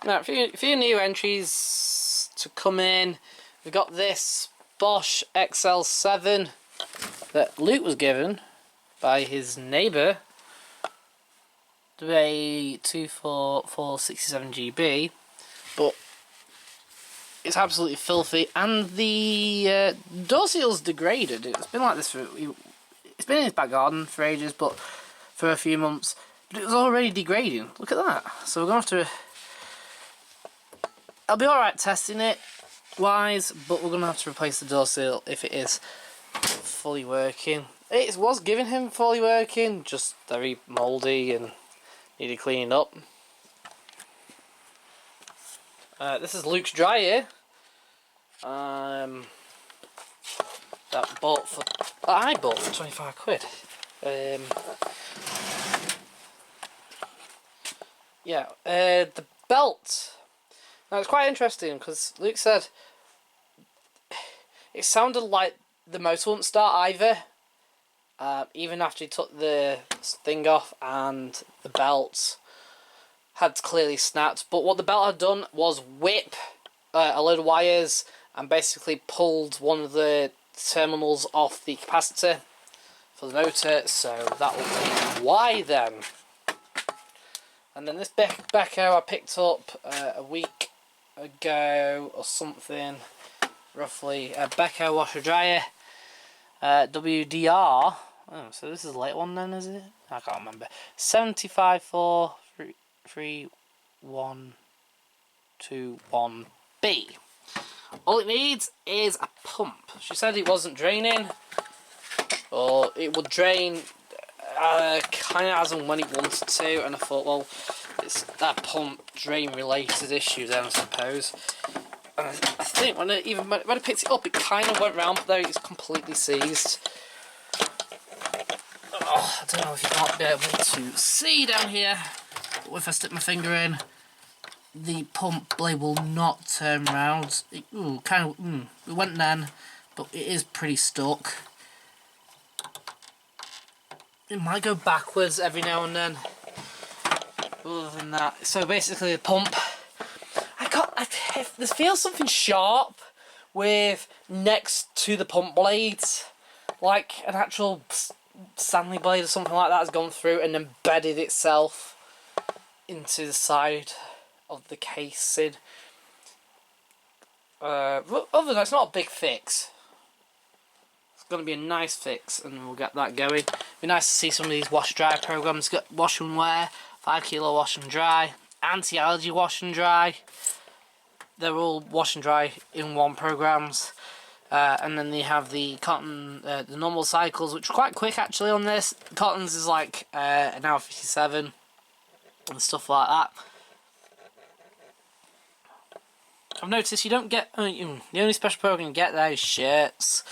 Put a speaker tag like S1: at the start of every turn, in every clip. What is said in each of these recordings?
S1: Now, a few new entries to come in. We've got this Bosch XL7 that Luke was given by his neighbour. The 24467 GB, but it's absolutely filthy, and the door seal's degraded. It's been like this it's been in his back garden for ages, but for a few months, but it was already degrading. Look at that. So we're gonna have to. I'll be alright testing it wise, but we're gonna have to replace the door seal if it is fully working. It was giving him fully working, just very mouldy and needed cleaning up. This is Luke's dryer. That I bought for 25 quid. The belt. Now it's quite interesting because Luke said it sounded like the motor wouldn't start either. Even after he took the thing off, and the belt had clearly snapped. But what the belt had done was whip a load of wires and basically pulled one of the terminals off the capacitor for the motor, so that will be why then. And then this Beko I picked up a week ago or something, roughly, a Beko washer dryer, WDR. Oh, so this is a late one then, is it? I can't remember. 75433121B. All it needs is a pump. She said it wasn't draining, or it would drain kind of as and when it wanted to, and I thought, well, it's that pump drain related issue then, I suppose. And I think when I picked it up, it kind of went round, but there it's completely seized. Oh, I don't know if you might be able to see down here, but if I stick my finger in, the pump blade will not turn round. It went then, but it is pretty stuck. It might go backwards every now and then. Other than that, so basically the pump, there feels something sharp with next to the pump blades, like an actual Stanley blade or something like that has gone through and embedded itself into the side of the casing. Other than that, it's not a big fix. It's going to be a nice fix, and we'll get that going. Be nice to see some of these wash dry programs. Got wash and wear, 5 kilo wash and dry, anti-allergy wash and dry. They're all wash and dry in one programs. And then they have the cotton, the normal cycles, which are quite quick actually on this. Cotton's is like an hour 57 and stuff like that. I've noticed you don't get, the only special program you get there is shirts.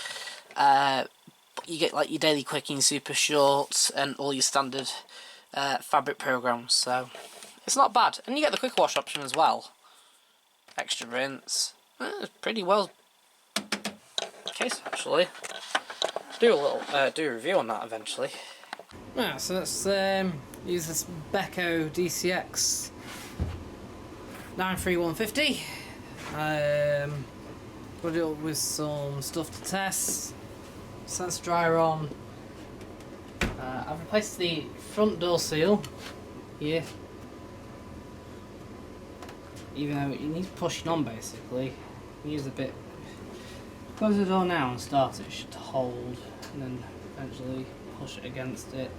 S1: But you get like your daily quickie, super shorts, and all your standard fabric programs. So it's not bad, and you get the quick wash option as well. Extra rinse. It's pretty well case actually. Do a review on that eventually. Right, so let's use this Beko DCX 93150. Put it up with some stuff to test. Sensor dryer on. I've replaced the front door seal here, even though it needs pushing on basically. Use a bit. Close the door now and start it, should hold, and then eventually push it against it.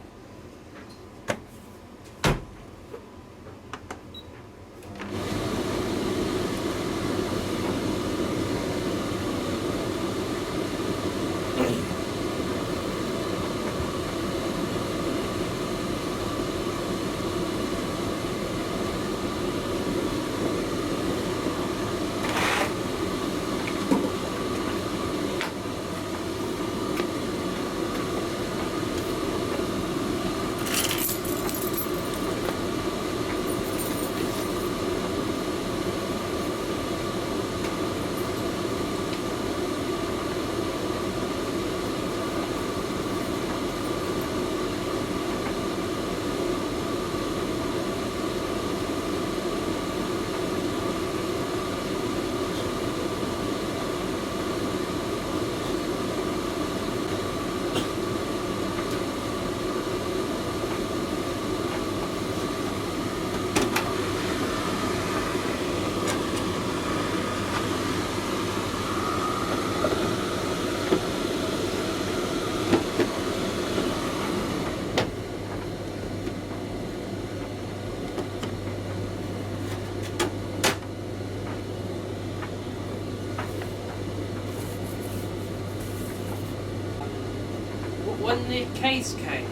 S1: when the case came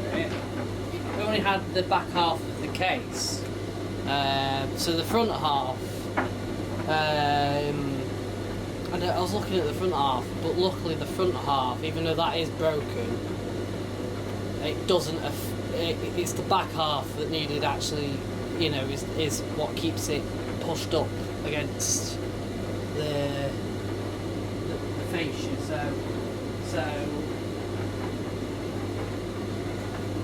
S1: for it, it only had the back half of the case. So the front half, I was looking at the front half, but luckily the front half, even though that is broken, it doesn't. It's the back half that needed actually, you know, is what keeps it pushed up against the fascia. So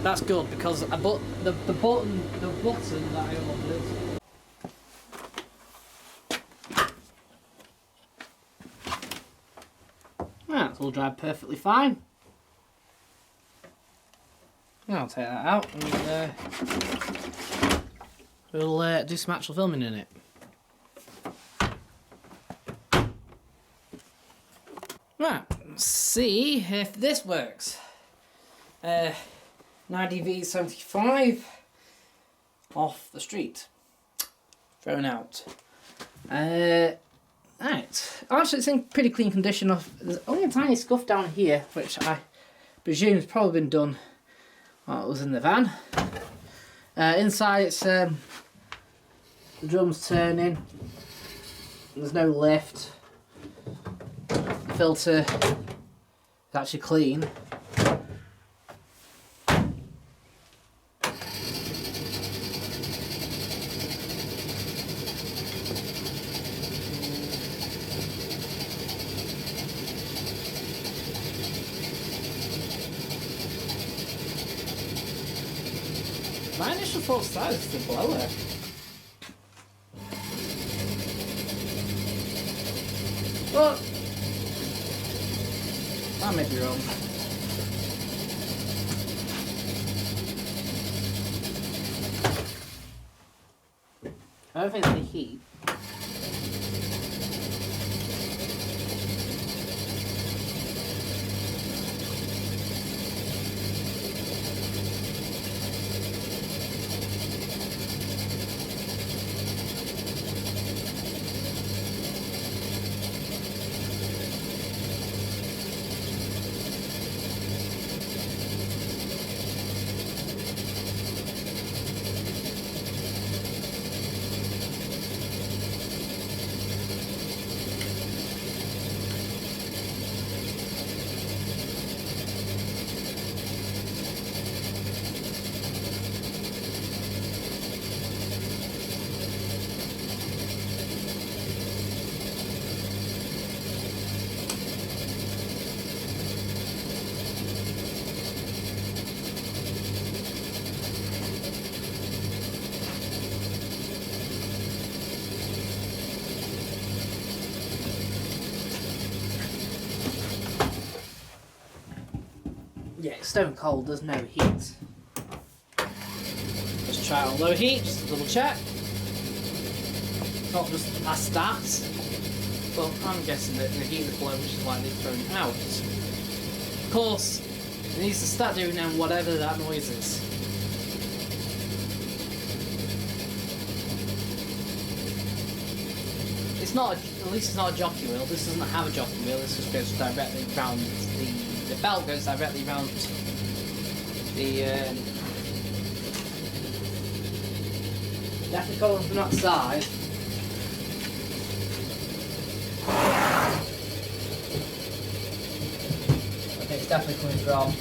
S1: that's good because the button that I ordered. That's all dried perfectly fine. I'll take that out and we'll do some actual filming in it. Right, let's see if this works. Tvm570 off the street. Thrown out. Right, actually it's in pretty clean condition. There's only a tiny scuff down here, which I presume has probably been done while it was in the van. Inside it's the drum's turning. There's no lift. The filter is actually clean. My initial thought started is the blower. But I may be wrong. I don't think it's any heat. Yeah, it's stone cold, there's no heat. Just try it on low heat, just to double check. It's not just past that. But I'm guessing that the heat is below, which is why they've thrown it out. Of course, it needs to start doing now whatever that noise is. It's not, at least it's not a jockey wheel. This doesn't have a jockey wheel, this just goes directly round the belt goes directly round the definitely coming from that side. Okay, it's definitely coming from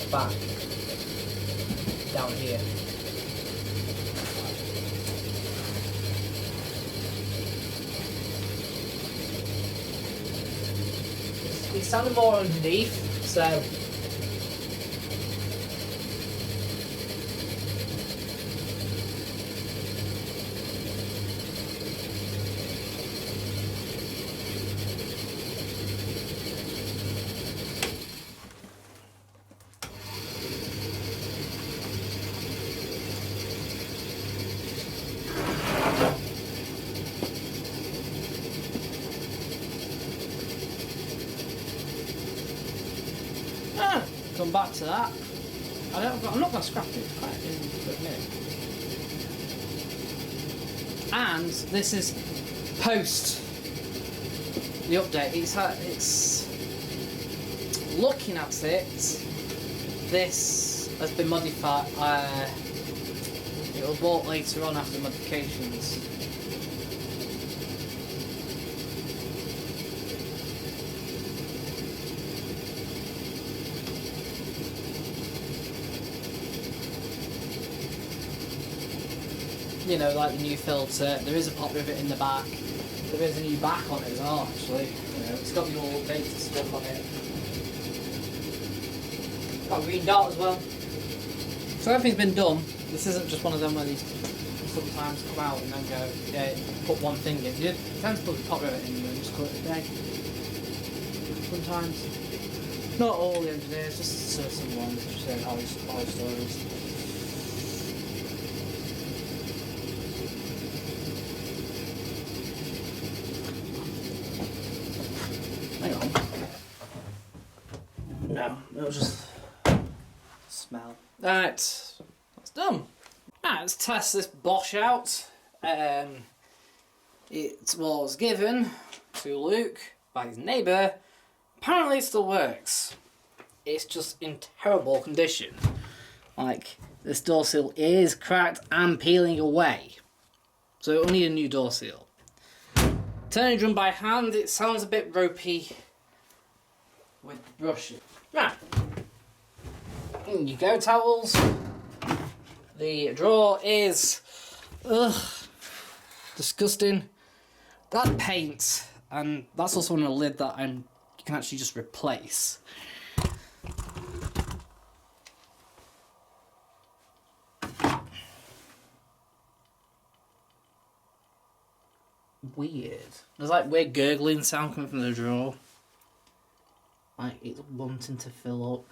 S1: back down here. It's sounding more underneath, so come back to that. I'm not going to scrap it, it's quite a minute. And this is post the update. looking at it, this has been modified. It was bought later on after modifications. You know, like the new filter. There is a pop rivet in the back. There is a new back on it as well, actually. You know, it's got the all updated stuff on it. Got a green dot as well. So everything's been done. This isn't just one of them where these sometimes come out and then go, yeah, put one thing in. You tend to put the pop rivet in and just call it a day. Sometimes. Not all the engineers, just certain ones, just say horror stories. Hang on. No, it'll just smell. Alright, that's done. Right, let's test this Bosch out. It was given to Luke by his neighbour. Apparently it still works. It's just in terrible condition. Like, this door seal is cracked and peeling away. So it'll need a new door seal. Turning drum by hand, it sounds a bit ropey with brushing. Right. In you go, towels. The drawer is disgusting. That paint, and that's also on a lid that you can actually just replace. Weird. There's like weird gurgling sound coming from the drawer. Like it's wanting to fill up.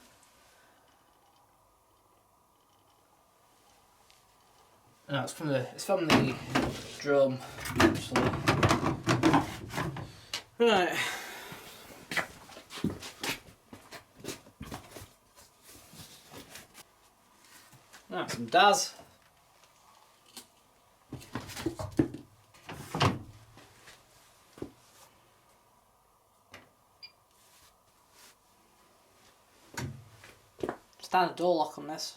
S1: No, it's from the drum, actually. Right. Now some Daz. Standard door lock on this.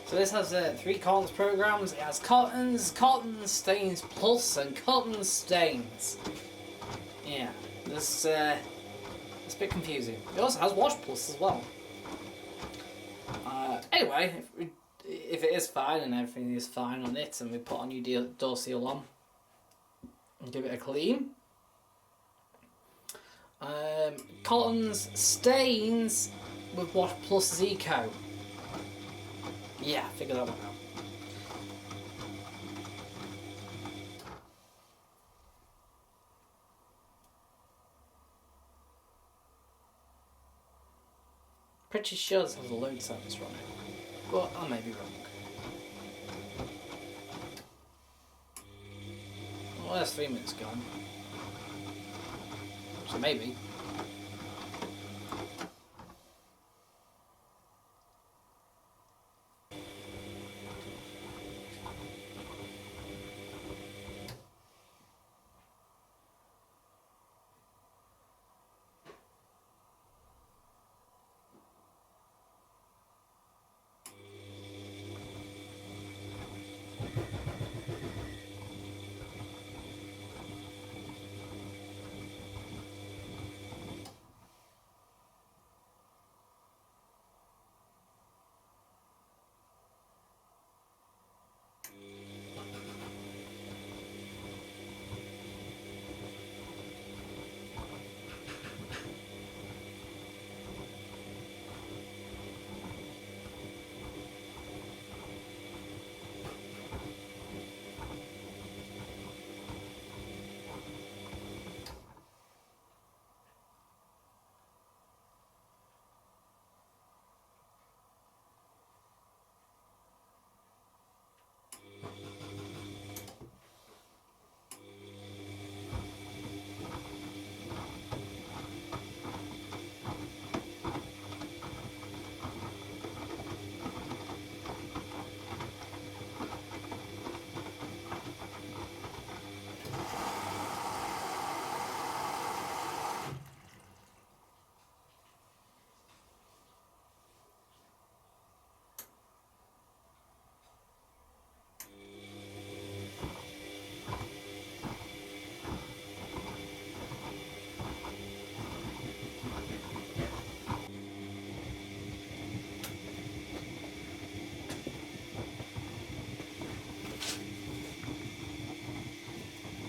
S1: So this has 3 Cottons programs. It has Cottons, Cotton Stains Plus, and Cotton Stains. Yeah, it's a bit confusing. It also has Wash Plus as well. Anyway, if it is fine and everything is fine on it, and we put a new door seal on and give it a clean, Cotton's stains with Wash Plus Zico. Yeah, figure that one out. Pretty sure this has a load sensor on it, but I may be wrong. Well, that's 3 minutes gone. So maybe.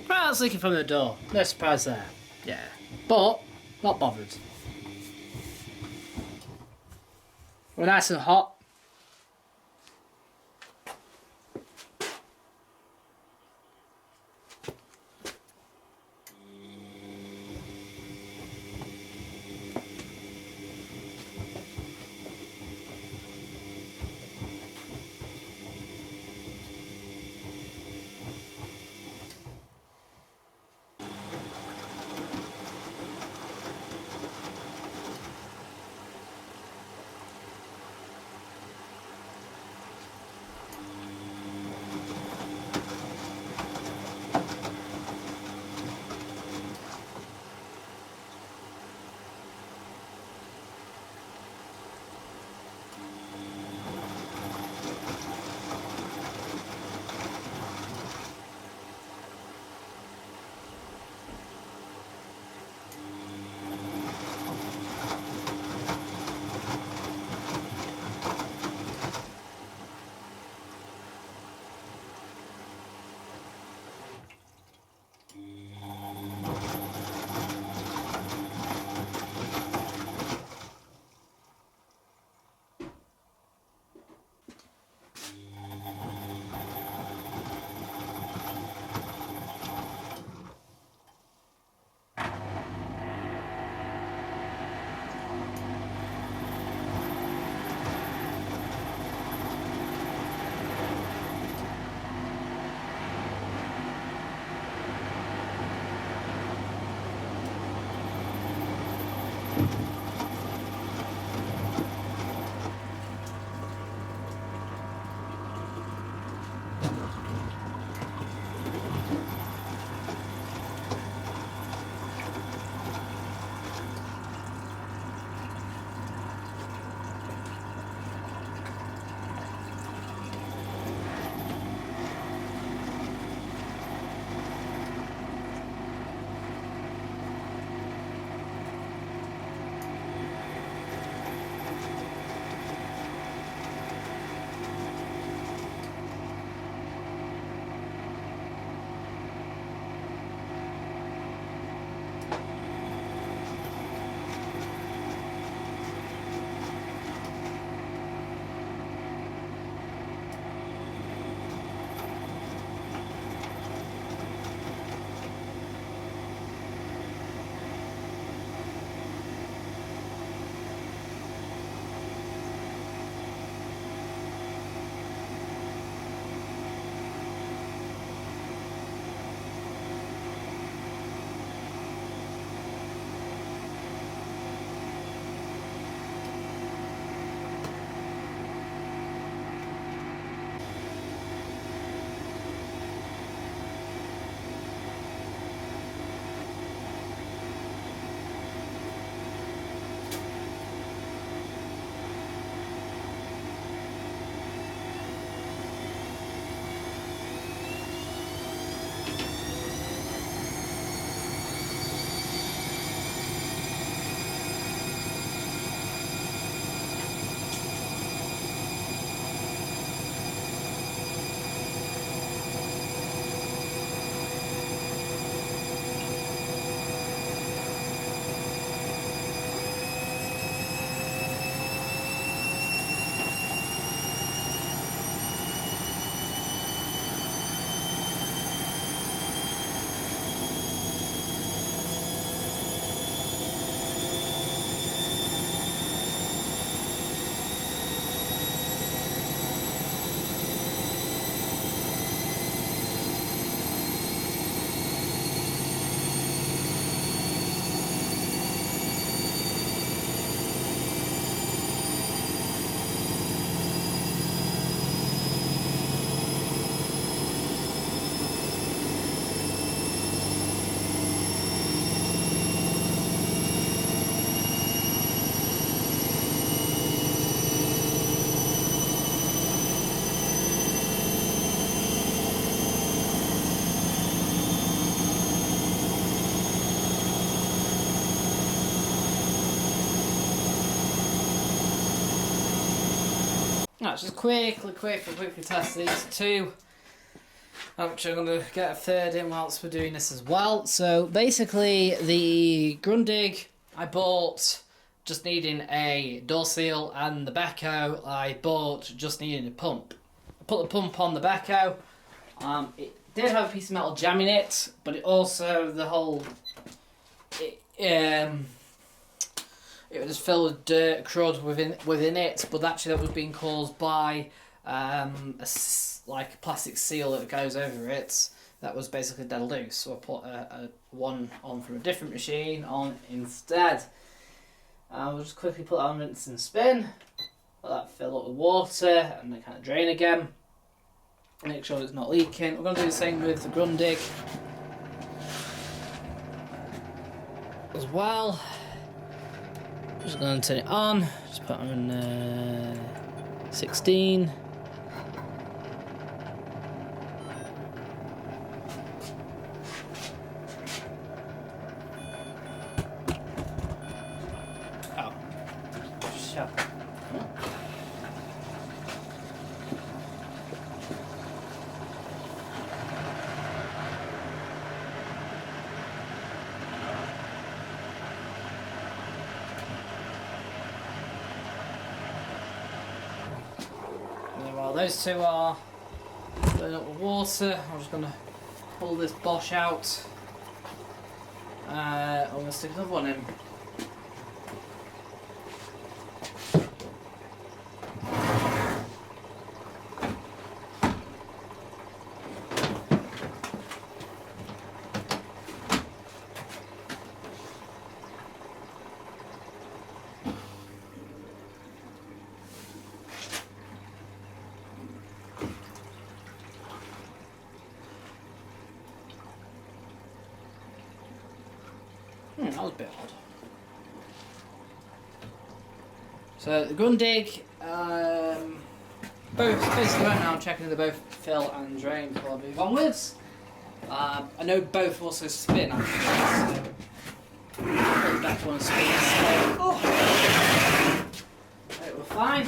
S1: Crowd's leaking from the door. No surprise there. Yeah. But, not bothered. We're nice and hot. Now, just quickly test these two. Actually, I'm going to get a third in whilst we're doing this as well. So basically, the Grundig I bought just needing a door seal, and the backhoe I bought just needing a pump. I put the pump on the backhoe. It did have a piece of metal jam in it, but it also, the whole, it was filled with dirt, crud within it, but actually that was being caused by like a plastic seal that goes over it that was basically dead loose. So I put a one on from a different machine on instead. We'll just quickly put that on rinse and spin, let that fill up with water and then kind of drain again. Make sure it's not leaking. We're going to do the same with the Grundig as well. Just going to turn it on, just put on 16. Oh, shut up. While those two are filling up with water, I'm just going to pull this Bosch out. I'm going to stick another one in. That was a bit odd. So the Grundig, both basically right now I'm checking they both fill and drain before I move onwards. I know both also spin actually, so put the back one spin. Oh, right, we're fine.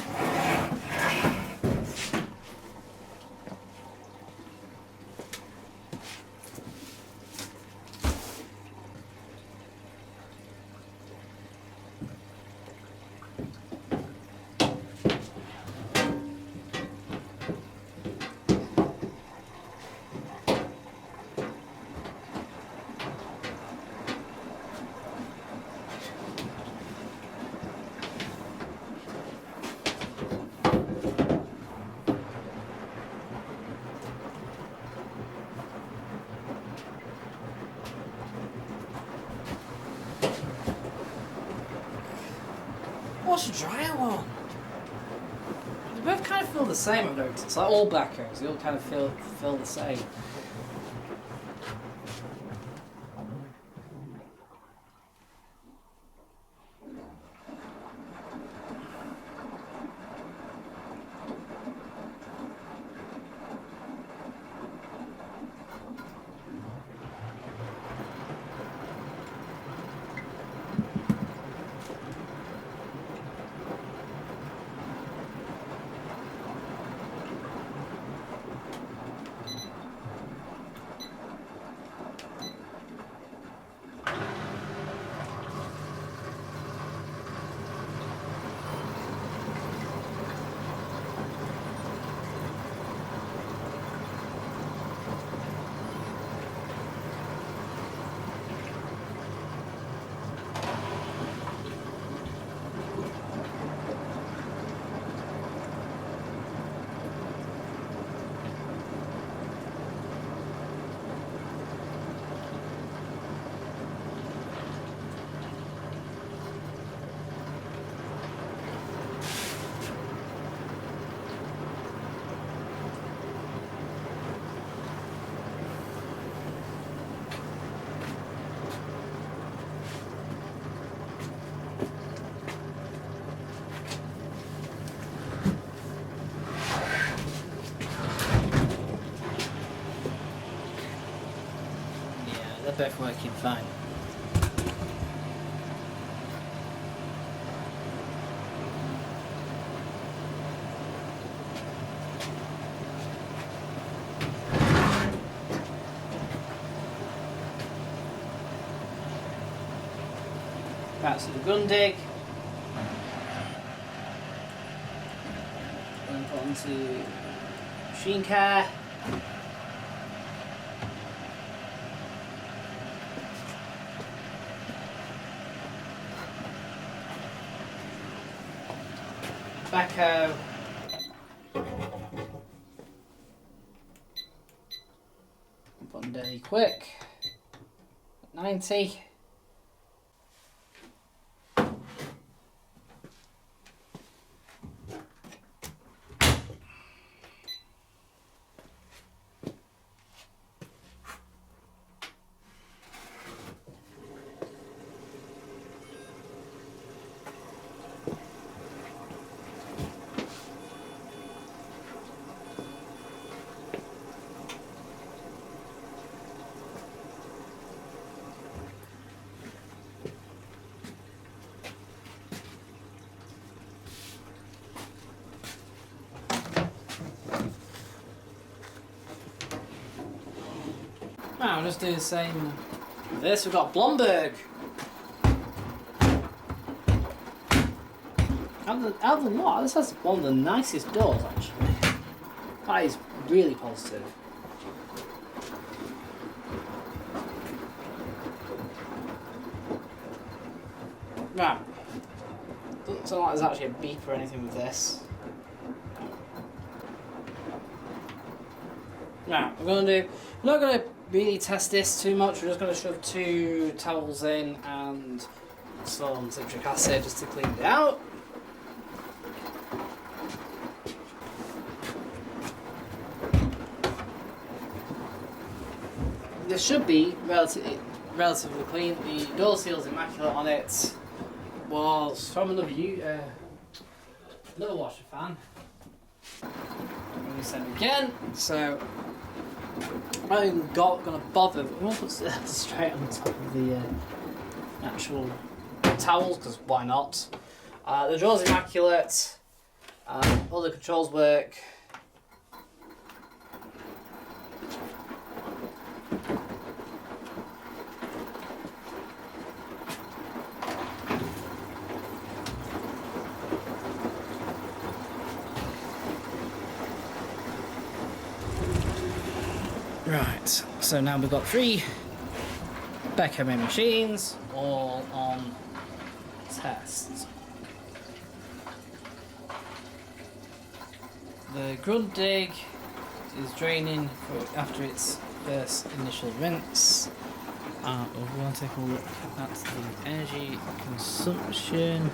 S1: What's a dryer one? They both kind of feel the same, I've noticed. It's like all backhoes, they all kind of feel the same. They're both working fine. Right, so the gun dig. Then put onto machine care. Backhoe. Put on dirty quick. 90. Now I'll just do the same with this. We've got Bloomberg. Other than what, this has one of the nicest doors actually. That is really positive. Right. Doesn't sound like there's actually a beep or anything with this. Right, we're not gonna really test this too much. We're just gonna shove 2 towels in and some citric acid just to clean it out. This should be relatively clean. The door seal's immaculate on it. Was from another washer fan. I'm going to send it again. So I'm not even gonna bother. But we'll put it straight on top of the actual towels because why not? The door's immaculate. All the controls work. Right, so now we've got 3 backhoe made machines, all on test. The grunt dig is draining after its first initial rinse. We're going to take a look at the energy consumption.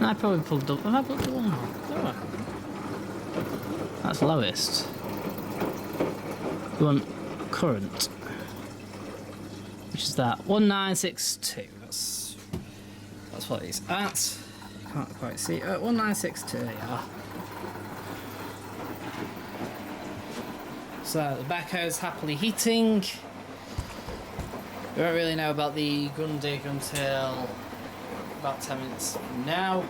S1: I probably pulled up. Have I pulled up one? Oh. That's lowest. We want current, which is that 1962. That's what it is at. Can't quite see. 1962. There you are. So the backhoe's happily heating. We won't really know about the gun dig until about 10 minutes from now.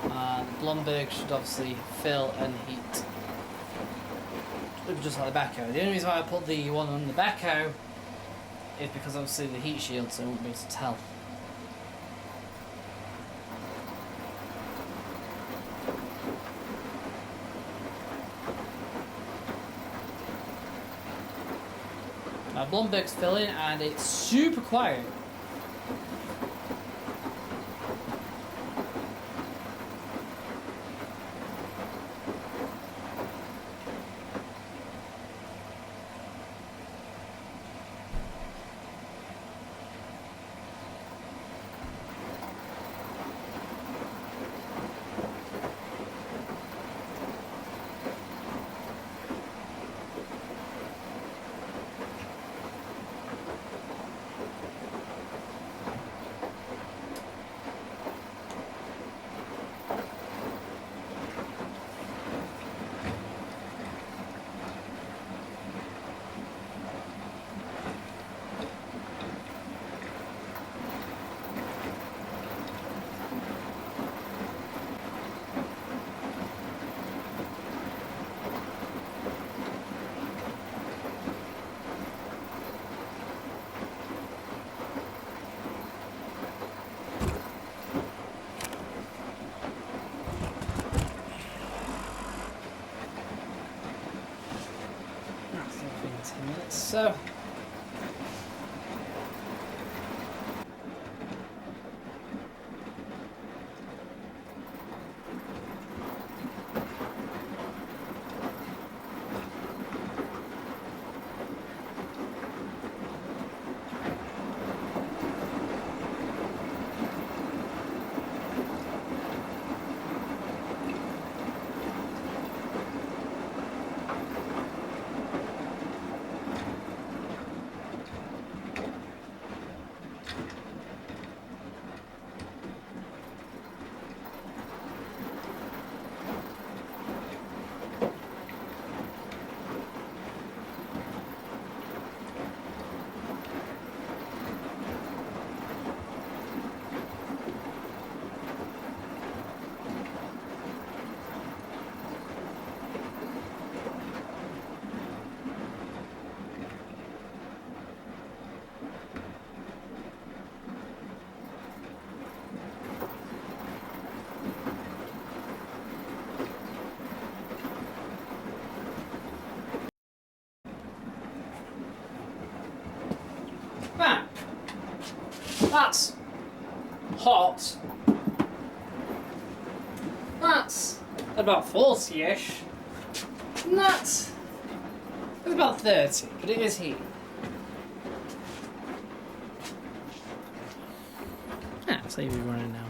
S1: The Bloomberg should obviously fill and heat. Just like the backhoe. The only reason why I put the one on the backhoe is because obviously the heat shield, so I won't be able to tell. Now Bloomberg's filling and it's super quiet. so. Man, that's hot. That's about 40-ish. And that's about 30, but it is heat. Yeah, so you'll be running now.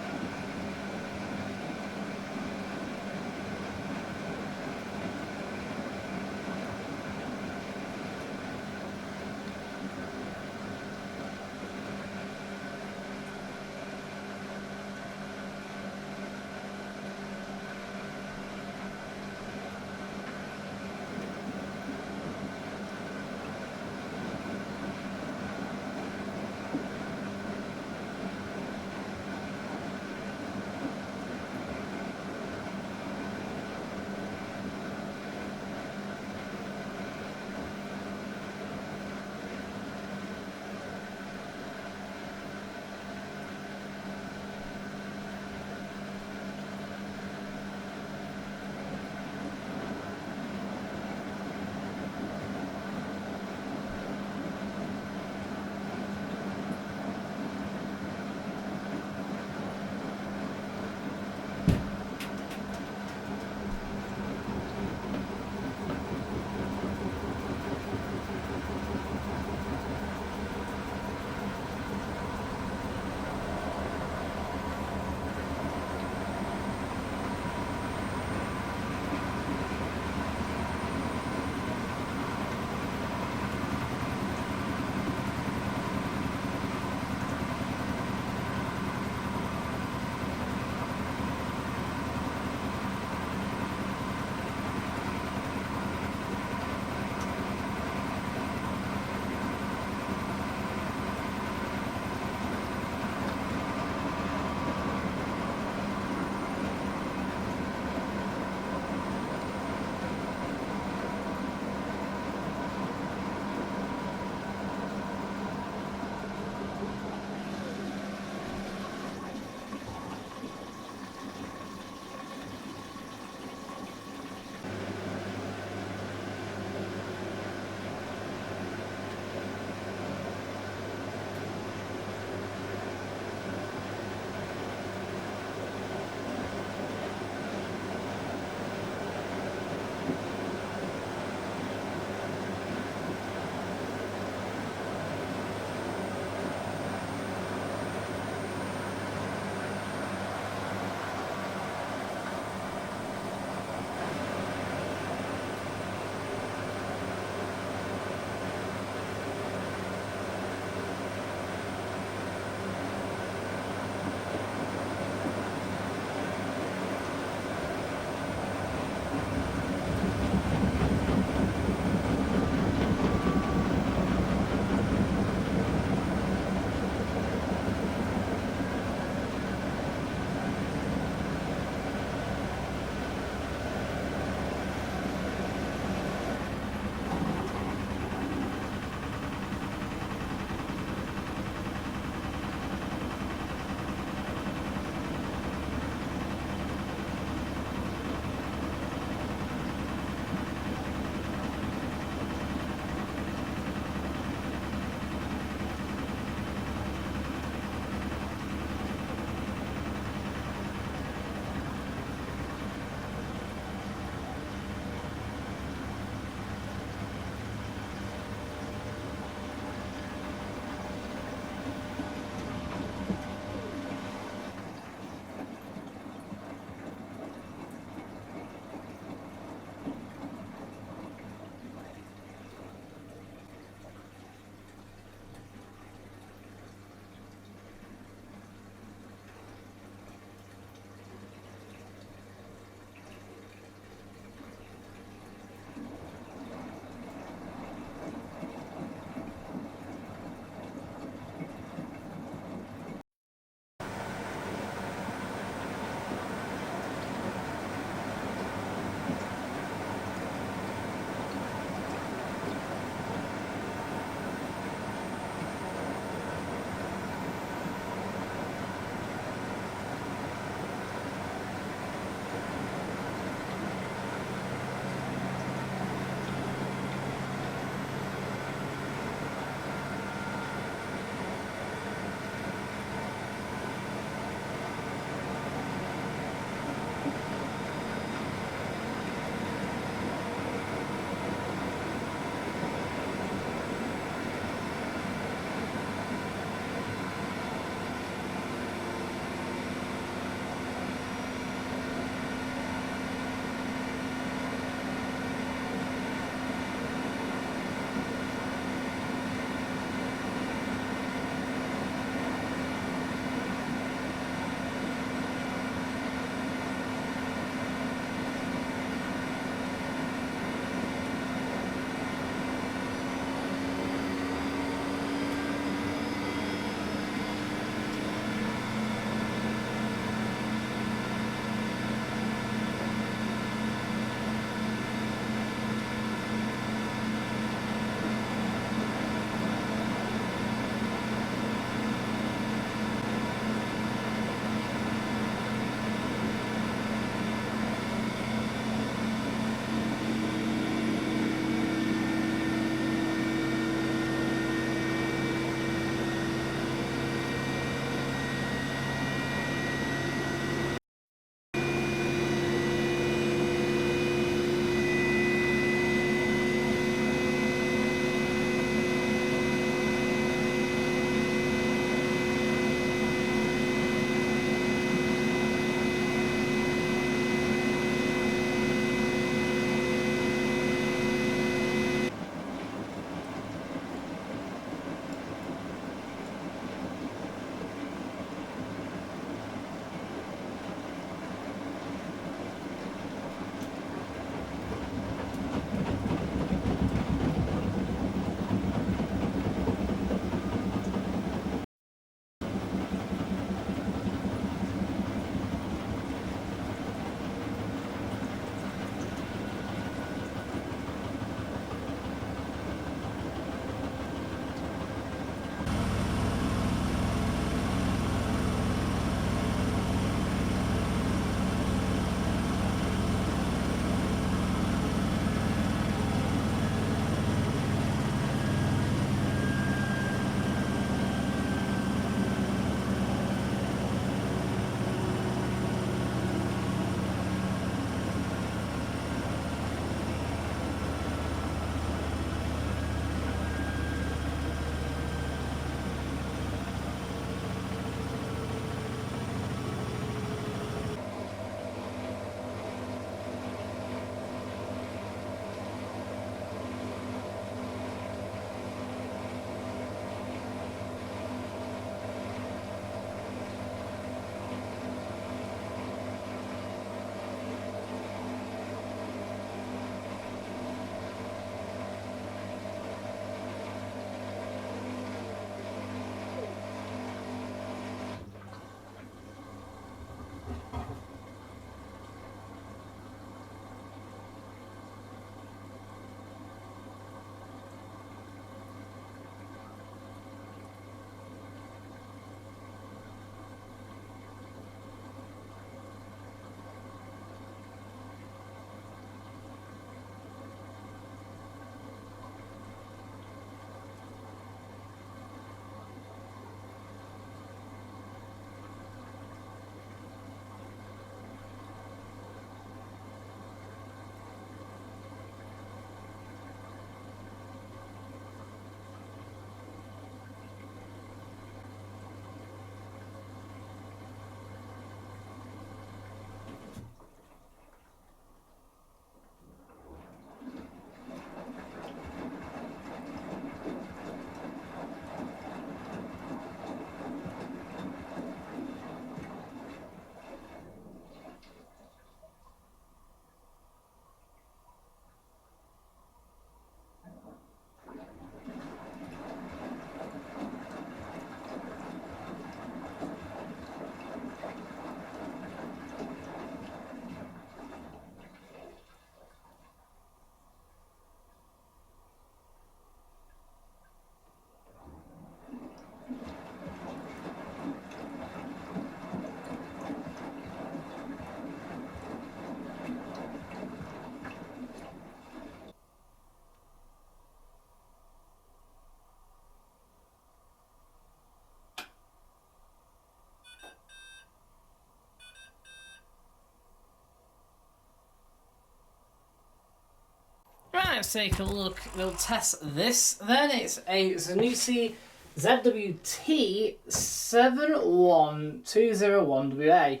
S1: Right, let's take a look. We'll test this then. It's a Zanussi ZWT57001WA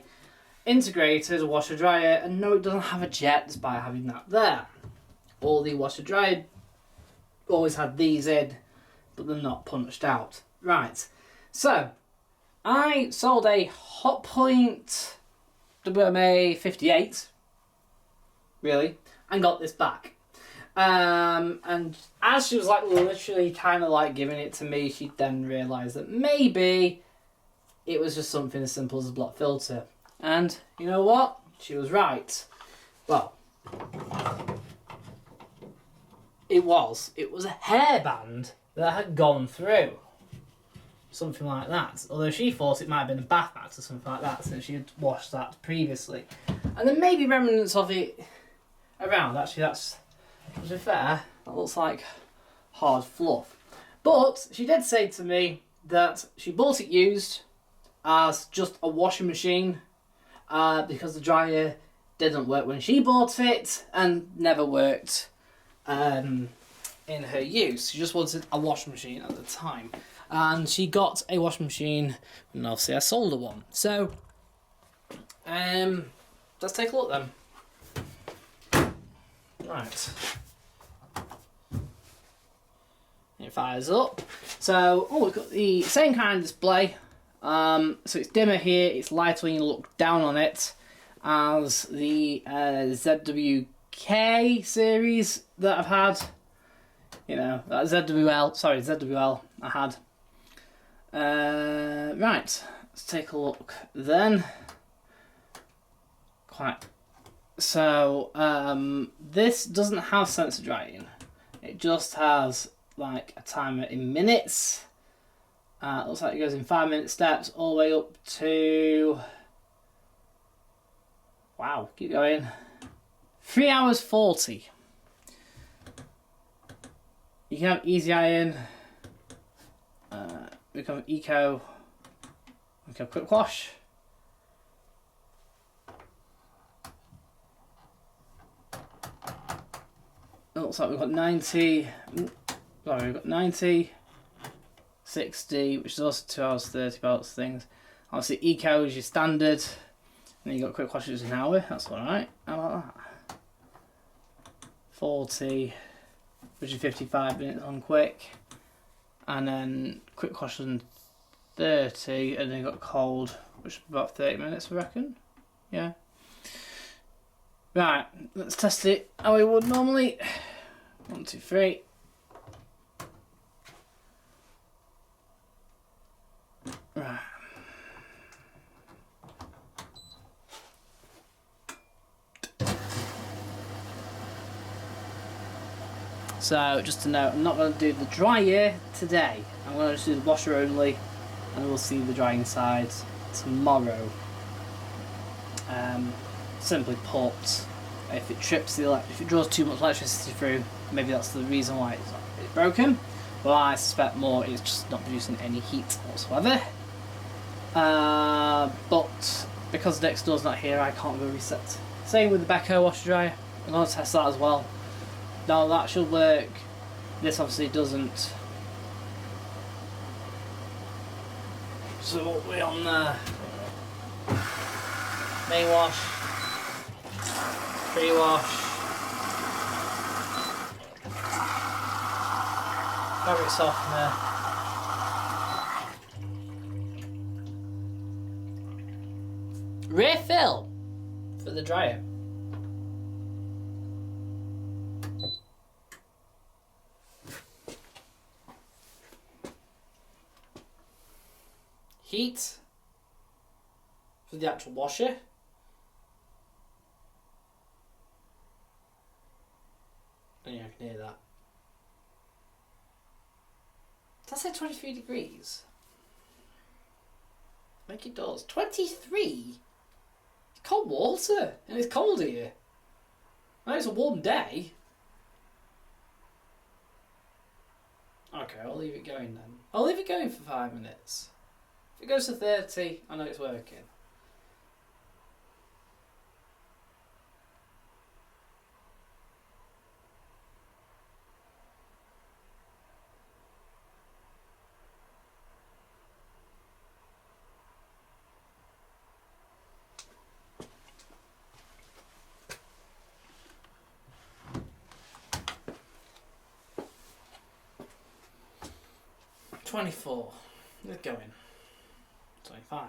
S1: integrated washer dryer, and no, it doesn't have a jet despite having that there. All the washer dryer always had these in, but they're not punched out. Right, so I sold a Hotpoint Tvm570, really, and got this back. And as she was like literally kind of like giving it to me, she then realised that maybe it was just something as simple as a block filter. And you know what? She was right. Well, it was a hairband that had gone through. Something like that. Although she thought it might have been a bath mat or something like that, since she had washed that previously. And there may be remnants of it around. Actually, that's, to be fair, that looks like hard fluff. But she did say to me that she bought it used as just a washing machine because the dryer didn't work when she bought it and never worked in her use. She just wanted a washing machine at the time. And she got a washing machine, and obviously I sold her one. So, let's take a look then. Right. It fires up. So, we've got the same kind of display. So it's dimmer here, it's lighter when you look down on it, as the ZWK series that I've had. You know, that ZWL I had. Right, let's take a look then. So, this doesn't have sensor drying. It just has like a timer in minutes. It looks like it goes in 5-minute steps all the way up to, wow, keep going, 3 hours 40. You can have easy iron, we can have eco, we can have quick wash. It looks like we've got 90, sorry, we've got 90, 60, which is also 2 hours 30 belts things. Obviously eco is your standard, and then you got quick wash, which is an hour, that's alright. How about that? 40, which is 55 minutes on quick, and then quick wash is 30, and then you got cold, which is about 30 minutes I reckon. Yeah. Right, let's test it how we would normally. 1, 2, 3. Right. So, just to note, I'm not going to do the dryer today. I'm going to just do the washer only, and we'll see the drying side tomorrow. Simply put, if it trips if it draws too much electricity through, maybe that's the reason why it's broken. But I suspect more it's just not producing any heat whatsoever. But because next door's not here, I can't go reset. Same with the Beko washer dryer. I'm going to test that as well. Now that should work. This obviously doesn't. So what we're on there. Main wash. Pre-wash. Fabric softener. Refill for the dryer. Heat for the actual washer. And yeah, I can hear that. Does that say 23 degrees? I think it does. 23? It's cold water, and it's cold here. I know it's a warm day. Okay, I'll leave it going then. I'll leave it going for 5 minutes. If it goes to 30, I know it's working. 24. Let's go in. 25.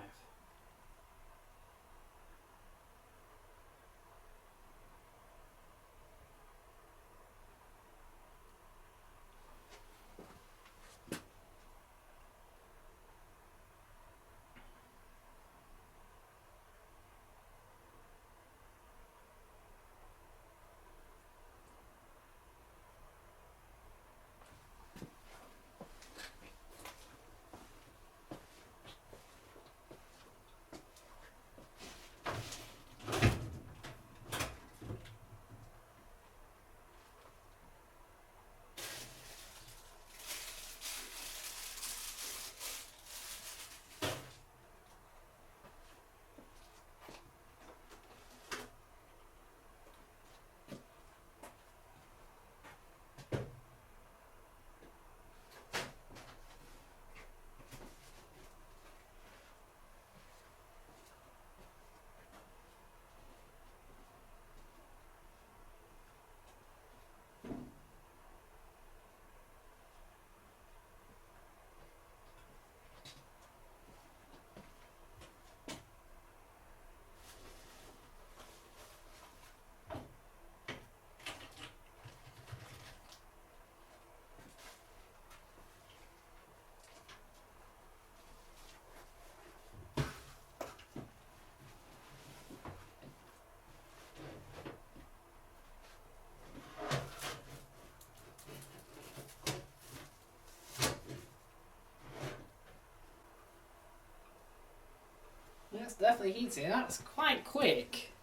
S1: That's definitely heating. That's quite quick.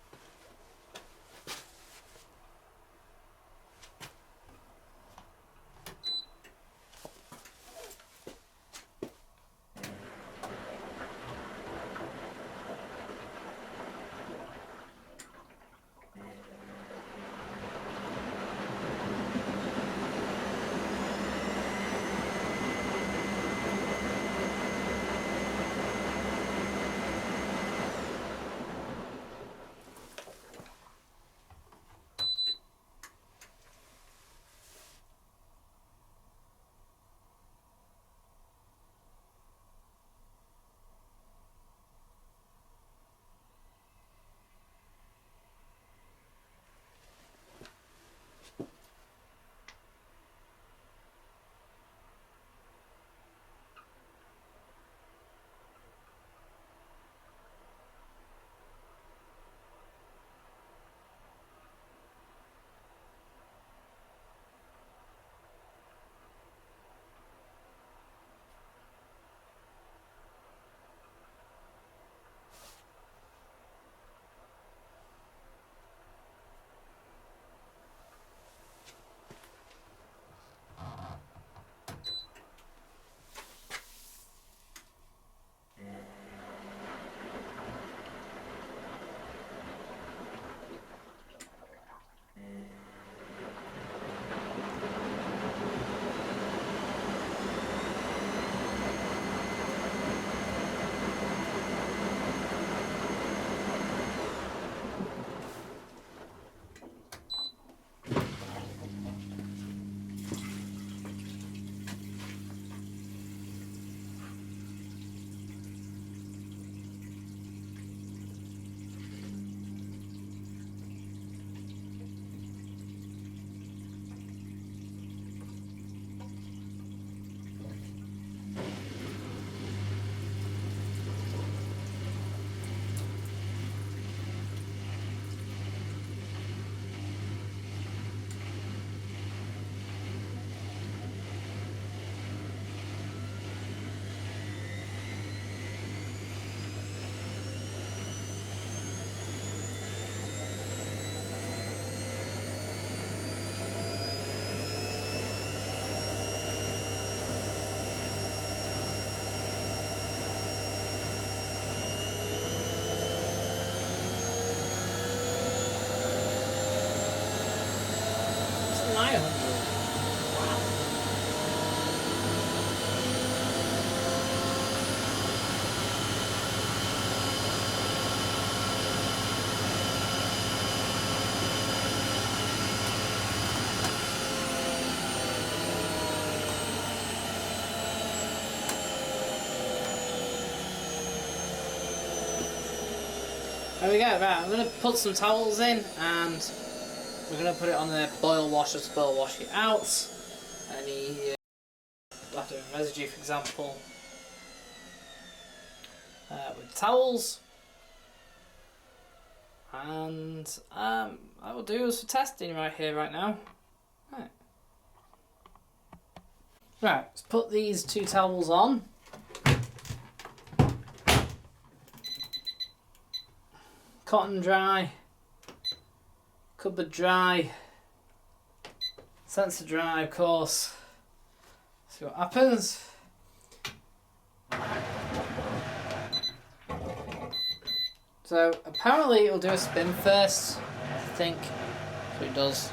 S1: There we go. Right, I'm going to put some towels in and we're going to put it on the boil washer to boil wash it out. Any leftover residue, for example, with towels. And I will do this for testing right here, right now. Right, let's put these 2 towels on. Cotton dry, cupboard dry, sensor dry, of course. See what happens. So apparently it'll do a spin first, I think. So it does.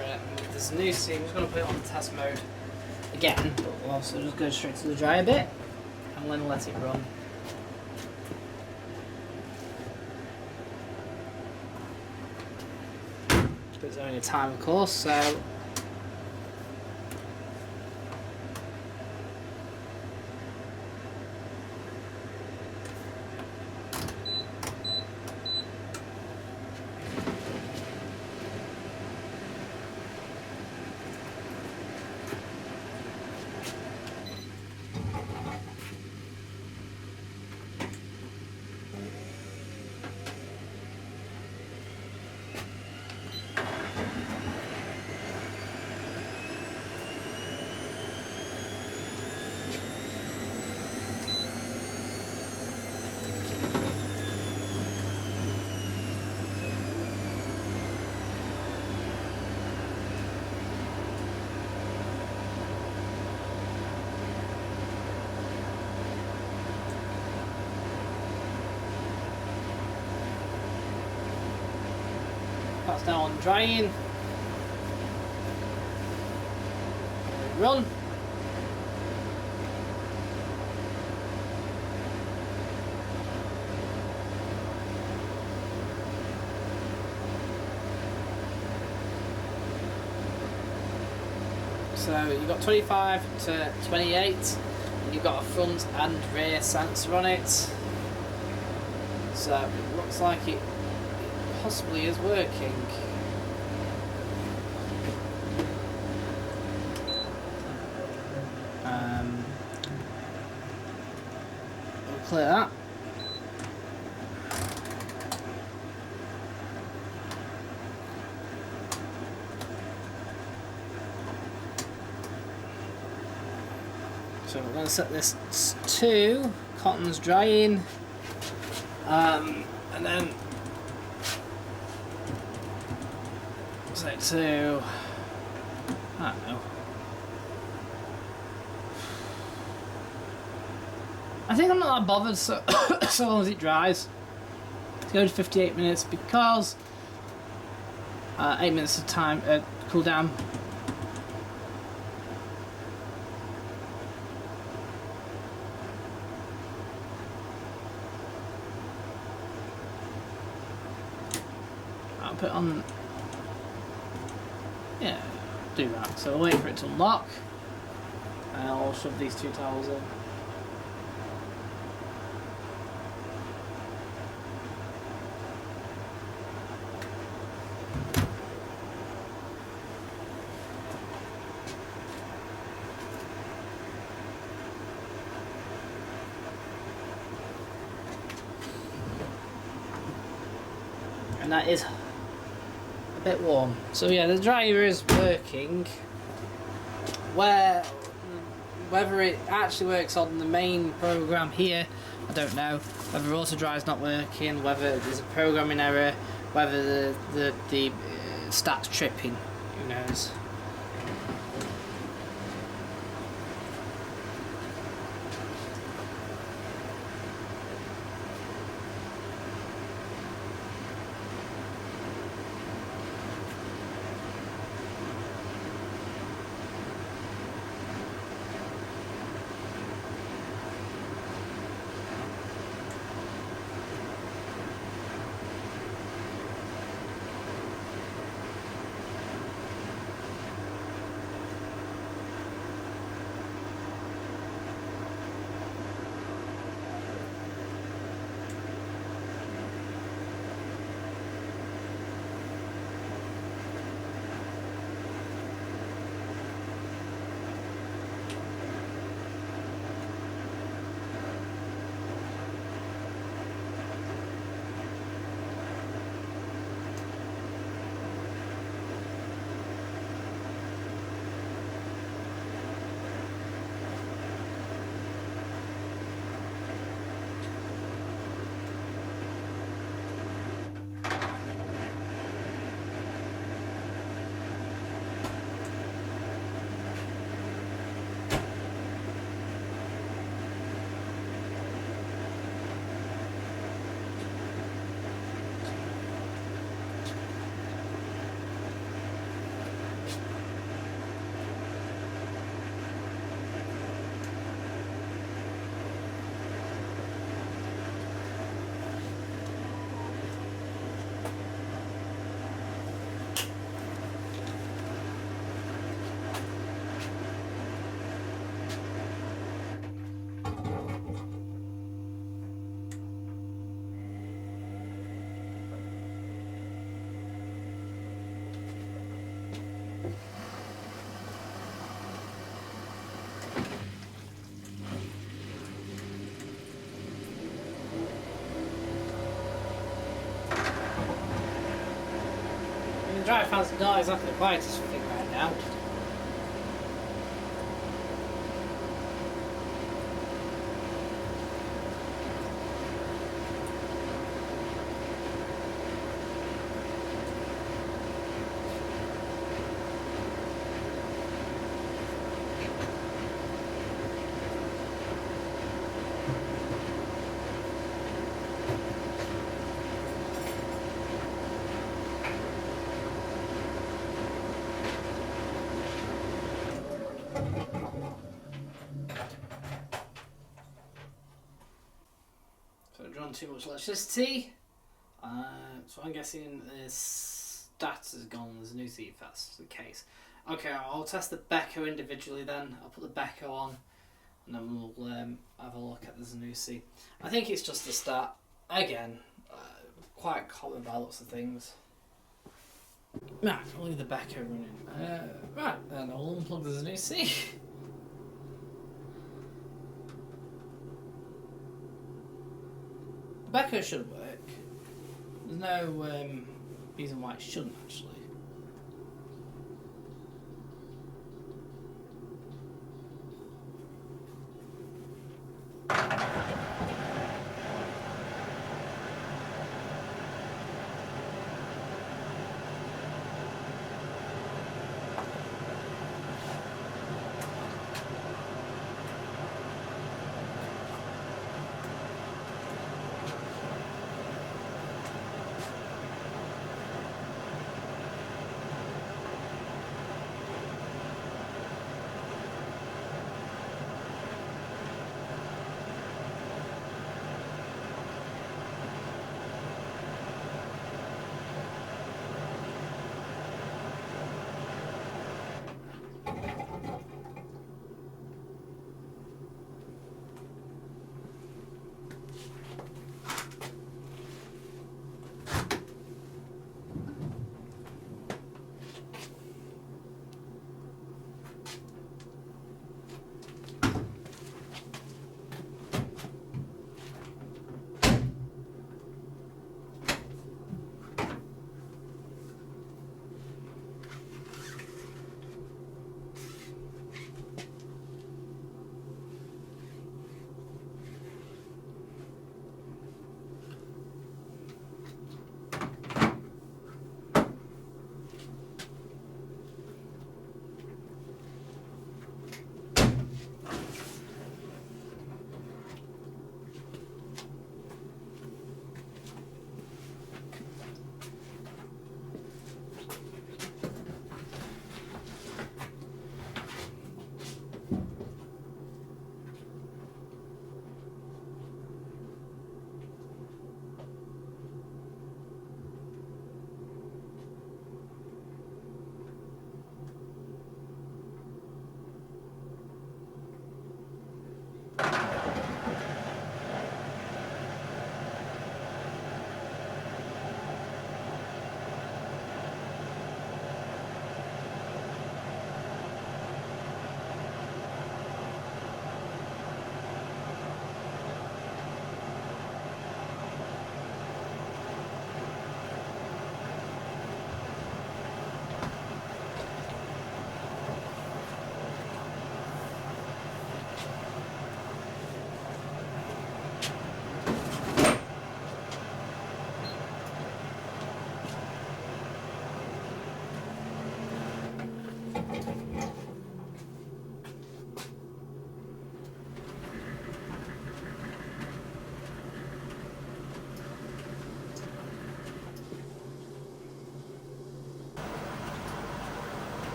S1: Right, there's a new steam. I'm just going to put it on test mode again, but we'll also just go straight to the dryer bit and then let it run. There's only a time, of course, so that's now on drying. Run. So you've got 25 to 28, and you've got a front and rear sensor on it. So it looks like it possibly is working. We'll clear that. So we're going to set this to cotton's drying, and then set to, I don't know. I think I'm not that bothered so long as it dries. Let's go to 58 minutes because 8 minutes of time cool down. I'll put on, yeah, do that. So we'll wait for it to unlock and I'll shove these 2 towels in. And that is a bit warm. So yeah, the dryer is working. Whether it actually works on the main program here, I don't know. Whether Auto Dry's not working, whether there's a programming error, whether the stats tripping, who knows. the drive fan's not exactly the quietest thing right now. So drawn too much electricity. So I'm guessing this stat has gone as a new seat if that's the case. Okay, I'll test the Beko individually then. I'll put the Beko on and then we'll have a look at the Zanussi. I think it's just the stat. Again, quite common by lots of things. Right, I'll leave the Beko running. Right, then I'll unplug the Zanussi. The Beko should work. There's no reason why it shouldn't actually.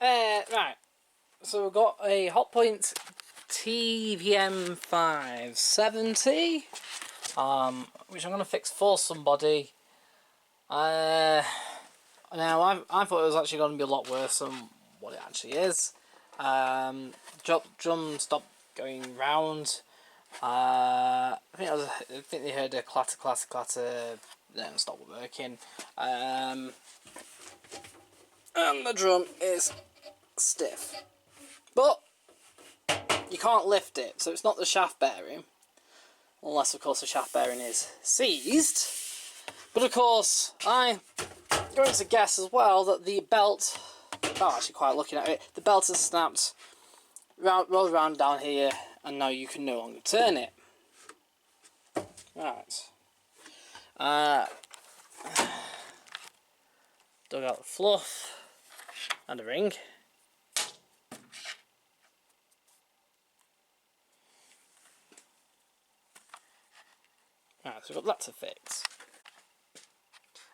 S1: Right. So we've got a Hotpoint Tvm570, which I'm going to fix for somebody. Now, I thought it was actually going to be a lot worse than what it actually is. Drum stopped going round. I think they heard a clatter, then stopped working. And the drum is stiff. But you can't lift it, so it's not the shaft bearing. Unless, of course, the shaft bearing is seized. But, of course, I'm going to guess as well that the belt, oh, actually quite looking at it, the belt has snapped, rolled around down here, and now you can no longer turn it. Right. Dug out the fluff and a ring. Right, so we've got that to fix.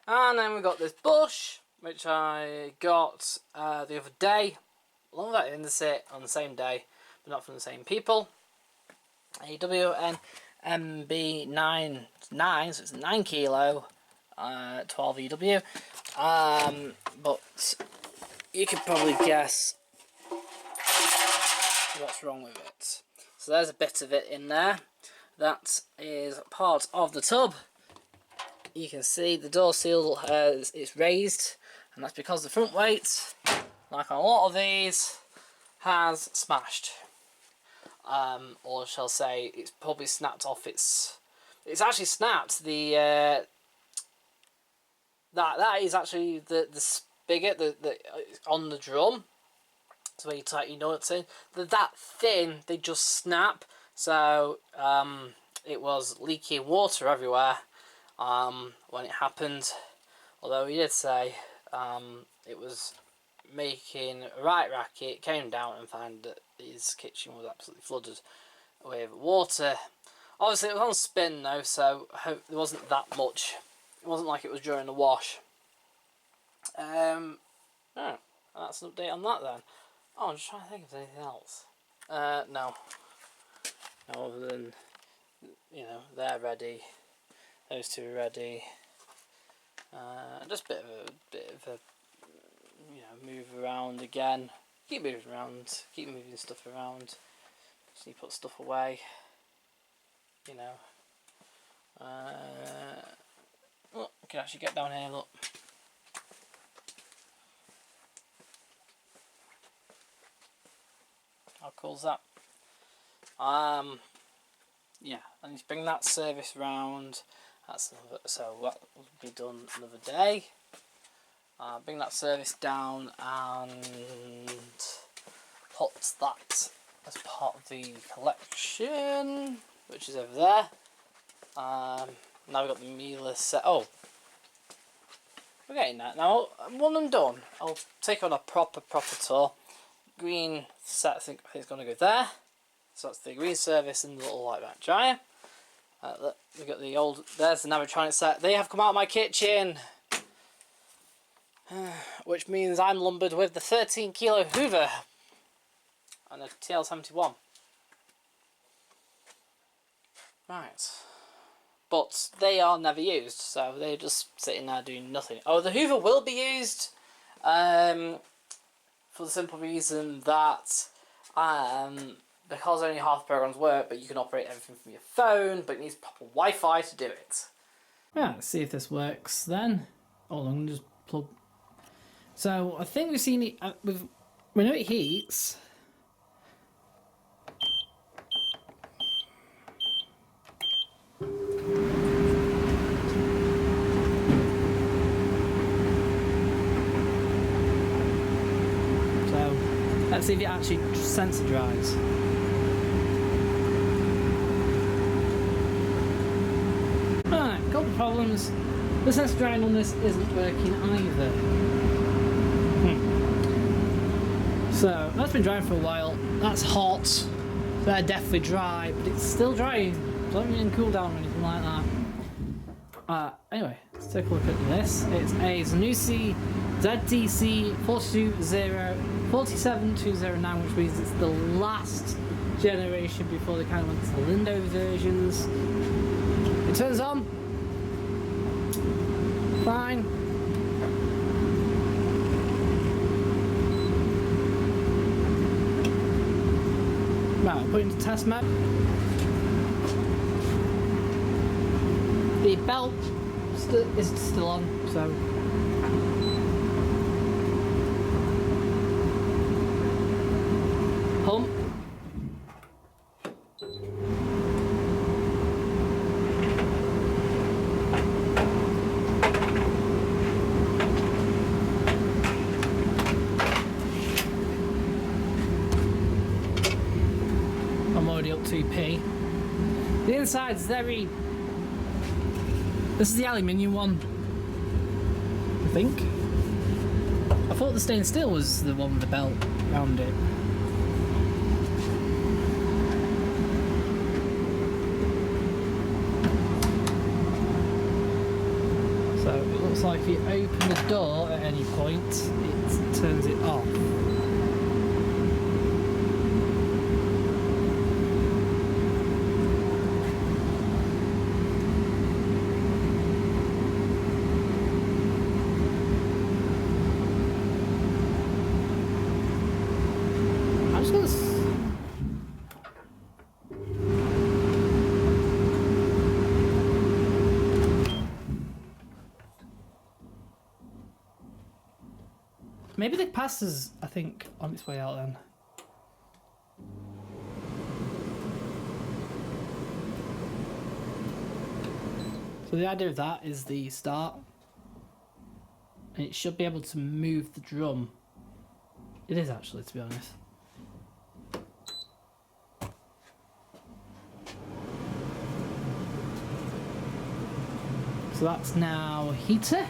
S1: And then we've got this bush, which I got the other day. Along with that in the set on the same day, but not from the same people. A WNMB99, so it's a 9 kilo, 12 EW. But you could probably guess what's wrong with it. So there's a bit of it in there. That is part of the tub. You can see the door seal is raised, and that's because the front weight, like on a lot of these, has smashed. Or shall say, it's probably snapped off its... It's actually snapped the... That is actually the spigot the on the drum. So when you tighten your nuts in, they're that thin, they just snap. So it was leaking water everywhere when it happened. Although he did say it was making a right racket, came down and found that his kitchen was absolutely flooded with water. Obviously it was on spin though, so I hope there wasn't that much. It wasn't like it was during the wash. Oh, that's an update on that then. Oh, I'm just trying to think of anything else. No. Other than, you know, they're ready. Those two are ready. Just a bit of a, you know, move around again. Keep moving around. Keep moving stuff around. Just need to put stuff away. You know. Oh, I can actually get down here. Look. How cool's that? Yeah, I need to bring that service round. That's another, so that will be done another day. Bring that service down and put that as part of the collection, which is over there. Now we've got the mealer set. Oh, we're getting that now. When I'm done, I'll take on a proper tour. Green set, I think it's going to go there. So that's the green service and the little light back dryer. We've got the old, there's the Navitronic set. They have come out of my kitchen. Which means I'm lumbered with the 13 kilo Hoover and a TL71. Right. But they are never used, so they're just sitting there doing nothing. Oh, the Hoover will be used for the simple reason that because only half the programs work, but you can operate everything from your phone, but it needs proper Wi-Fi to do it. Yeah, let's see if this works then. Hold on, just plug. So I think we've seen it. We know it heats. So let's see if it actually sensor dries. Right, couple of problems. The sensor drying on this isn't working either. So that's been drying for a while. That's hot. They're definitely dry, but it's still drying. It's not even cool down or anything like that. Anyway, let's take a look at this. It's a Zanussi ZDC47209, which means it's the last generation before they kind of went to the Lindo versions. It turns on. Fine. Right, I'll put into test map. The belt is still on, so pump. I'm already up 2p. The inside's very... This is the aluminium one, I think. I thought the stainless steel was the one with the belt around it. So it looks like if you open the door at any point, it turns it off. Maybe the pastor's, I think, on its way out then. So the idea of that is the start. And it should be able to move the drum. It is actually, to be honest. So that's now heater.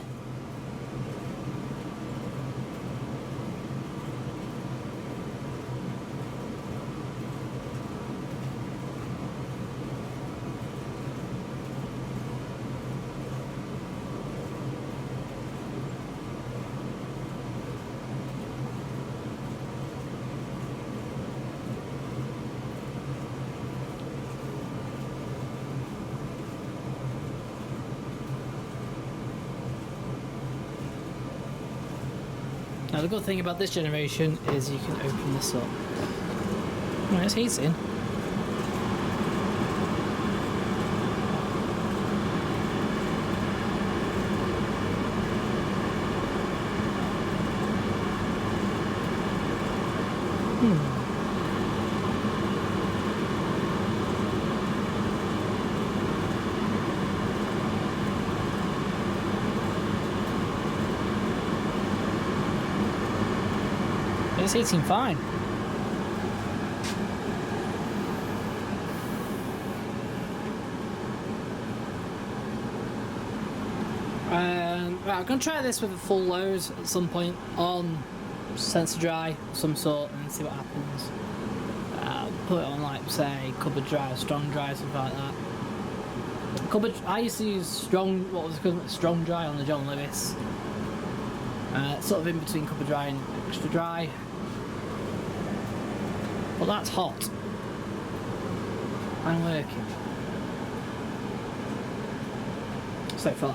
S1: Now the good thing about this generation is you can open this up. Right, it's heating. It's heating fine. Right, I'm going to try this with a full load at some point on sensor dry of some sort and see what happens. Put it on, like, say, cupboard dry or strong dry, something like that. I used to use strong dry on the John Lewis. Sort of in between cupboard dry and extra dry. But that's hot. I'm working. So far.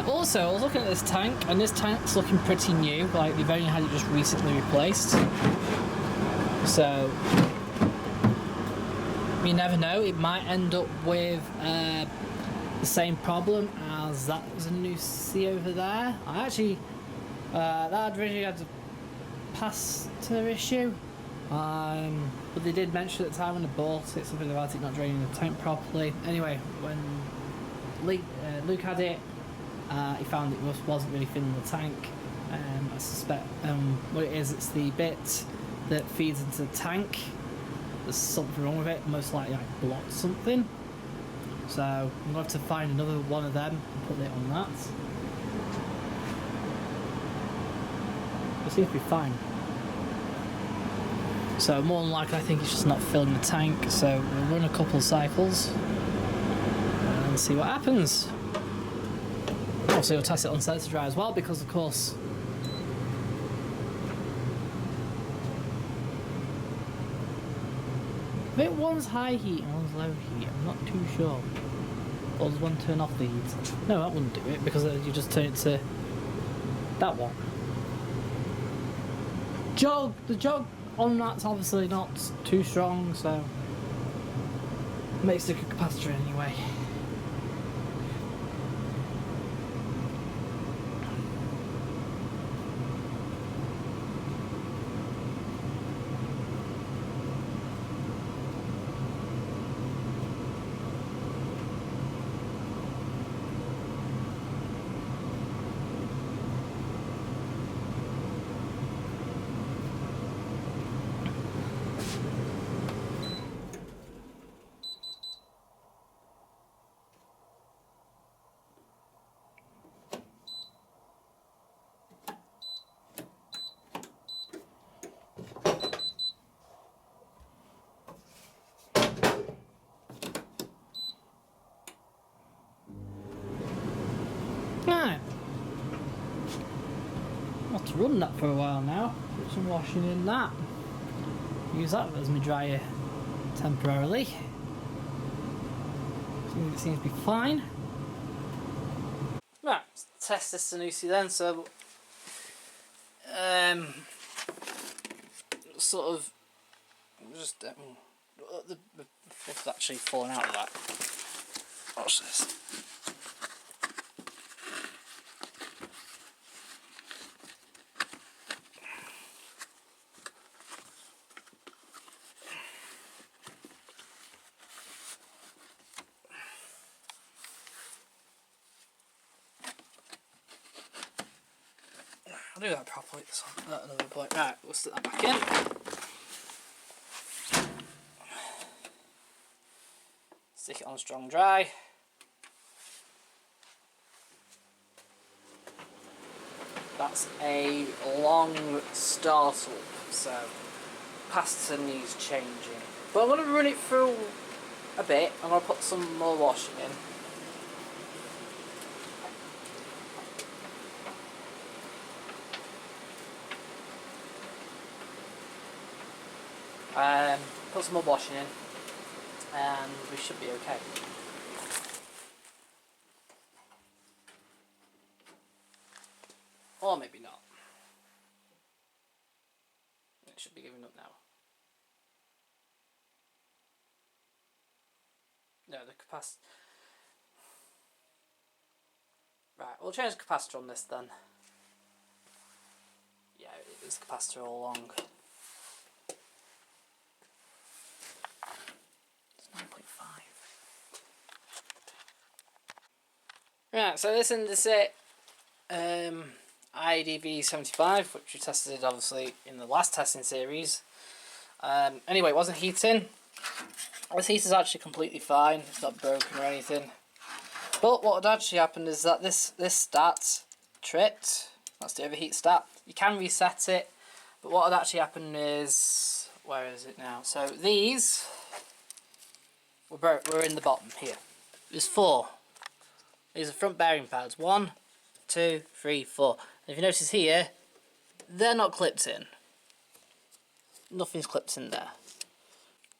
S1: Also, I was looking at this tank, and this tank's looking pretty new, like they've only had it just recently replaced. So, you never know, it might end up with the same problem as that was a new C over there. I actually, that originally had a pastor issue, but they did mention at the time when I bought it, something about it not draining the tank properly. Anyway, when Luke had it, he found it wasn't really filling the tank. I suspect what it is, it's the bit that feeds into the tank. There's something wrong with it, most likely I blocked something. So I'm going to have to find another one of them and put it on that. It seems to be fine. So more than likely I think it's just not filling the tank, so we'll run a couple of cycles and see what happens. Obviously we'll test it on set to dry as well, because of course I think one's high heat and one's low heat, I'm not too sure. Or does one turn off the heat? No, that wouldn't do it, because you just turn it to that one. The jog on that's obviously not too strong, so makes a good capacitor anyway. Right. I'll have to run that for a while now. Put some washing in that. Use that as my dryer temporarily. It seems to be fine. Right, let's test this Sanusi then. So, sort of just the fluff's actually falling out of that. Watch this. I'll do that properly at another point. Right, we'll stick that back in. Stick it on strong dry. That's a long startup, so capacitor needs changing. But I'm going to run it through a bit. I'm going to put some more washing in. Put some more washing in and we should be okay. Or maybe not. It should be giving up now. No, the capacitor. Right, we'll change the capacitor on this then. Yeah, it is capacitor all along. Right, so this is it. IDV570, which we tested obviously in the last testing series. Anyway, it wasn't heating. This heater's actually completely fine. It's not broken or anything. But what had actually happened is that this stat tripped. That's the overheat stat. You can reset it, but what had actually happened is, where is it now? So these were in the bottom here. There's 4. These are front bearing pads. 1, 2, 3, 4. And if you notice here, they're not clipped in. Nothing's clipped in there.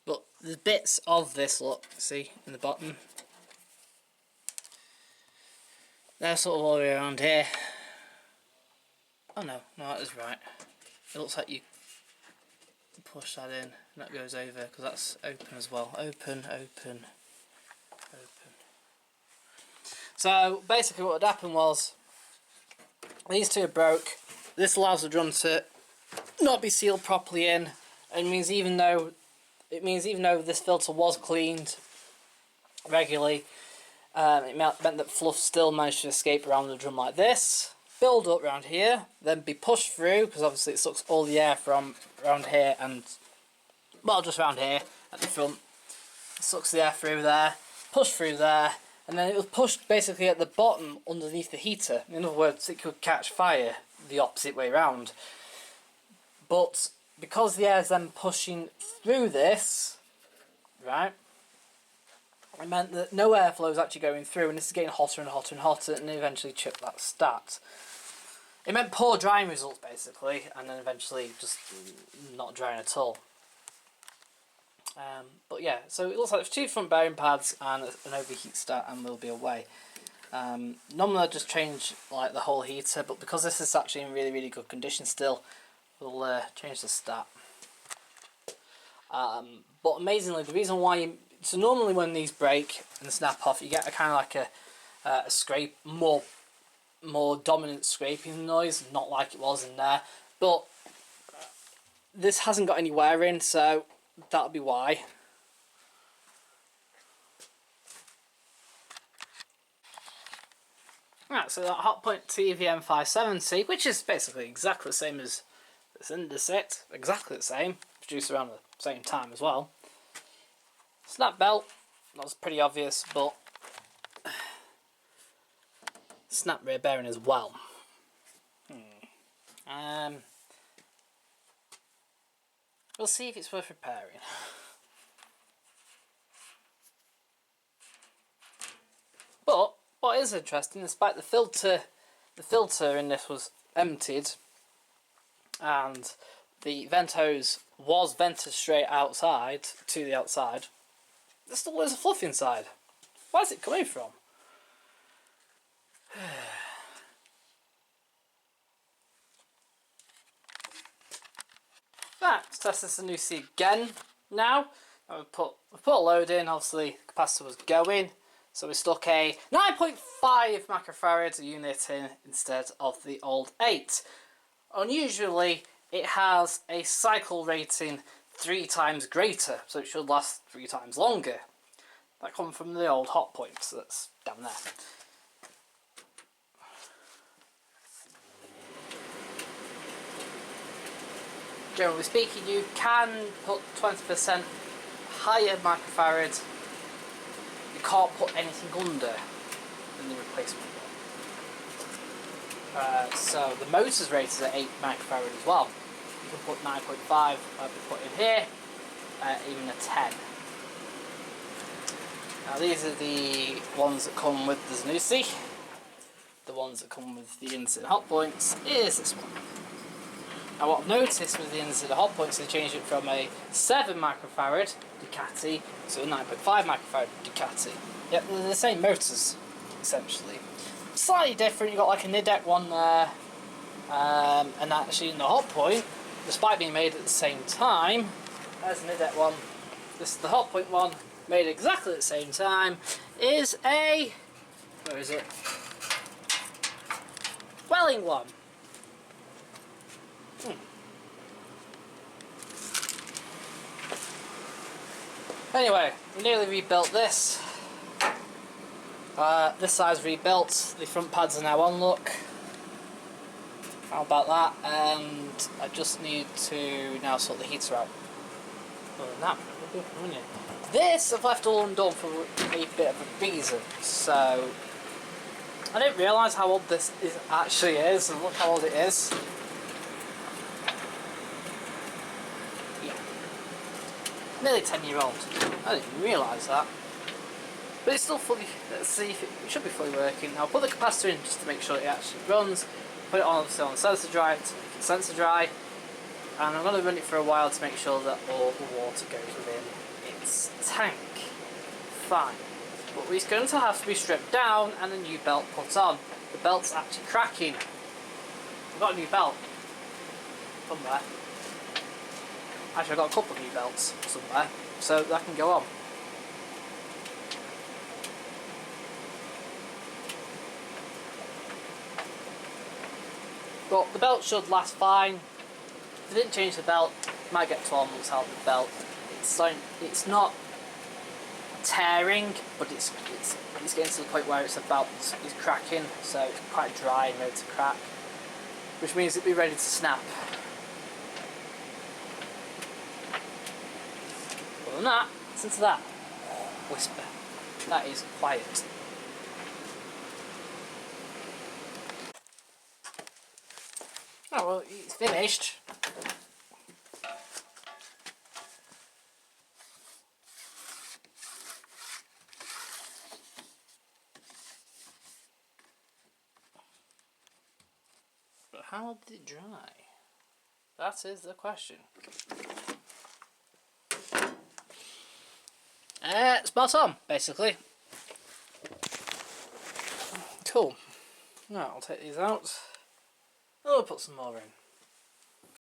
S1: But there's bits of this, look, see, in the bottom. They're sort of all the way around here. Oh no, that is right. It looks like you push that in and that goes over, because that's open as well. Open, open, open. So basically what had happened was these two broke. This allows the drum to not be sealed properly in, and means even though this filter was cleaned regularly, it meant that fluff still managed to escape around the drum like this. build up around here, then be pushed through, because obviously it sucks all the air from around here and, well, just around here at the front. It sucks the air through there, push through there, and then it was pushed basically at the bottom underneath the heater. In other words, it could catch fire the opposite way around. But because the air is then pushing through this, right, it meant that no airflow is actually going through, and this is getting hotter and hotter and hotter, and eventually chipped that stat. It meant poor drying results basically, and then eventually just not drying at all. But yeah, so it looks like there's 2 front bearing pads and an overheat stat, and we'll be away. Normally I'd just change like the whole heater, but because this is actually in really, really good condition still, we'll change the stat. But amazingly, the reason why so normally when these break and snap off, you get a kind of like a scrape, more dominant scraping noise, not like it was in there. But this hasn't got any wear in, so that'll be why. Right, so that Hotpoint Tvm570, which is basically exactly the same as this Indesit, exactly the same, produced around the same time as well. Snap belt, that was pretty obvious, but snap rear bearing as well. We'll see if it's worth repairing. But what is interesting, despite the filter in this was emptied, and the vent hose was vented straight outside to the outside, there's still loads of fluff inside. Where's it coming from? Right, let's test this NUC again now. We've put a load in, obviously the capacitor was going, so we stuck a 9.5 microfarad unit in instead of the old 8. Unusually, it has a cycle rating 3 times greater, so it should last 3 times longer. That comes from the old Hotpoint, so that's down there. Generally speaking, you can put 20% higher microfarad. You can't put anything under than the replacement one. So the motor's rated at 8 microfarad as well. You can put 9.5, I've been put in here, even a 10. Now these are the ones that come with the Zanussi. The ones that come with the Indesit Hotpoints is this one. Now what I've noticed with the Indesit Hotpoints, they changed it from a 7 microfarad Ducati to a 9.5 microfarad Ducati. Yep, they're the same motors, essentially. Slightly different, you've got like a Nidec one there, and actually in the Hotpoint, despite being made at the same time as the Nidec one, this is the Hotpoint one, made exactly at the same time, is a, where is it? Welling one. Anyway, we nearly rebuilt this. This side's rebuilt, the front pads are now on, look. How about that? And I just need to now sort the heater out. Other than that, we'll be running. This I've left all undone for a bit of a reason. So I didn't realise how old this actually is, and look how old it is. Yeah. Nearly 10-year-old. I didn't even realise that. But it's still fully, let's see if it should be fully working. I'll put the capacitor in just to make sure it actually runs. Put it on the sensor dry to make it sensor dry. And I'm going to run it for a while to make sure that all the water goes within its tank. Fine. But it's going to have to be stripped down and a new belt put on. The belt's actually cracking. I've got a new belt somewhere. Actually, I've got a couple of new belts somewhere, so that can go on. But the belt should last fine. If I didn't change the belt, I might get 12 months out of the belt. It's not tearing, but it's getting to the point where it's cracking, so it's quite dry and ready to crack, which means it'll be ready to snap. Other than that, listen to that whisper. That is quiet. Oh well, it's finished. But how did it dry? That is the question. Spot on, basically. Cool. Now I'll take these out. Oh, I'll put some more in.